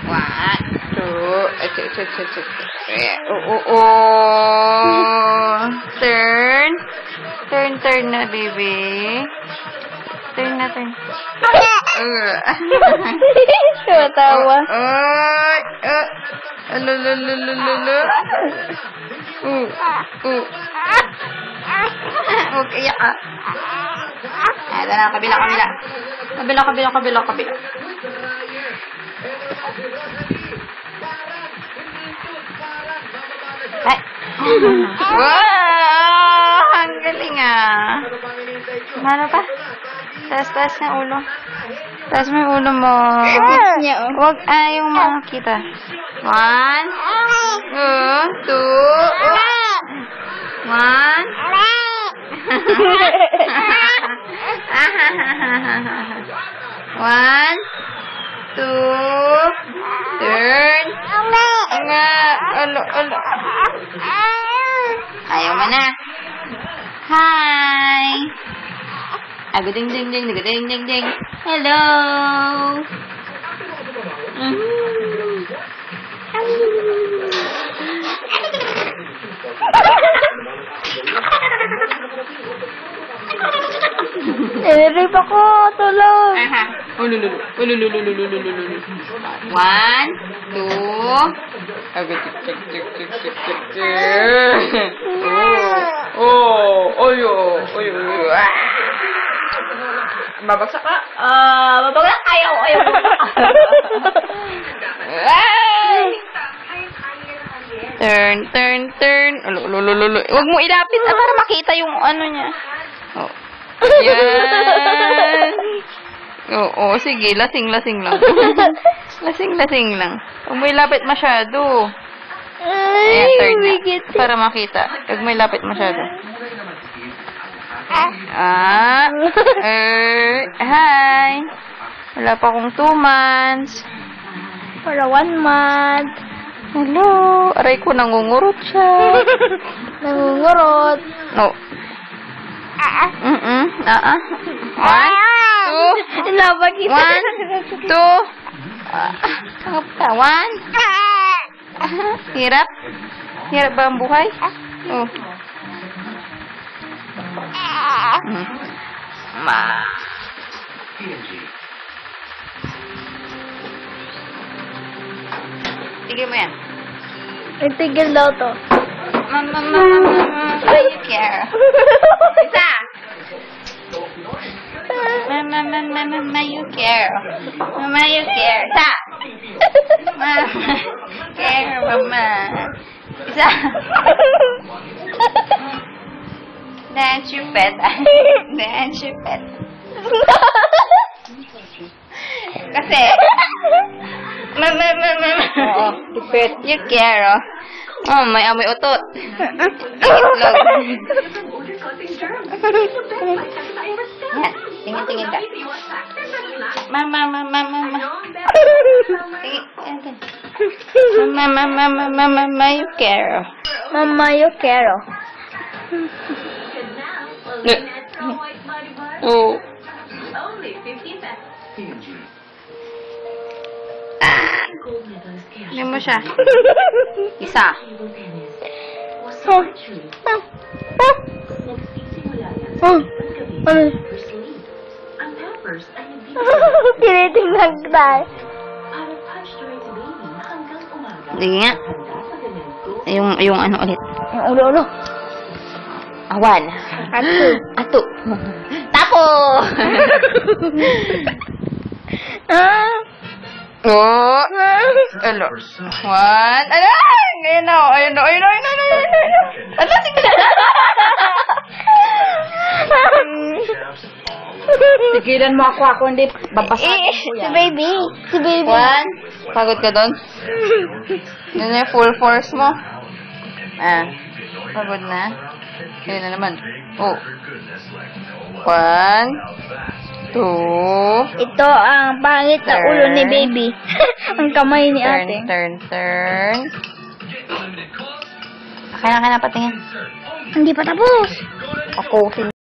One, two. Turn. Turn na, baby. Turn na. Tumatawa. Huwag iyak ka. Ito na, kabila. Ay. Wow! Ang galing ah. Ano pa? Taas na ulo. Taas mo yung ulo mo. Huwag yung makakita. 1, 2, 1. One, two, turn. Ayaw mo na. Hi. Ding. Hello. Nilirip ako. Tulog. Aha. 1, 2. Babagsak ka? Babagsak. Ayaw. Turn. Huwag mo ilapit para makita yung ano niya. Oh. Yan. Oo, sige. Lasing lang. Lasing lang. Huwag mo ilapit masyado. Ayan, turn na. Para makita. Huwag mo ilapit masyado. Hi. Wala pa akong 2 months. Para 1 month. Hello. Aray ko, nangungurot siya. Nangungurot. No. 1, 2. Labag kita. 1, 2. Tangap ka. 1. Hirap ba ang buhay? Oh. Tigil mo yan. Itigil daw to. Mama, you care. Isa. Mama, you care. Isa. Mama, care, mama. Isa. Dance your pet. Kasi, mama. Oo, pet. You care, oh. Oh, may amoy utot. Itlog. Yan, tingin ka. Mama. Mama, you care. Mama, you care. Oh. Hindi mo siya. Isa. Tinitingnan tayo. Hindi nga. Yung ano ulit. Yung ulo. 1. Atu. Tapo. Oh. Ano? 1. Ano? Ayun na. Ano? Tigilan mo ako hindi babasagin ko yan. Si baby. 1. Pagod ka doon? Yun na yung full force mo. Pagod na. Ayun na naman. Oh. 1, 2. Ito ang pangit na ulo ni baby. Ang kamay ni ate. Turn. Kaya patingin. Hindi pa tapos. Ako,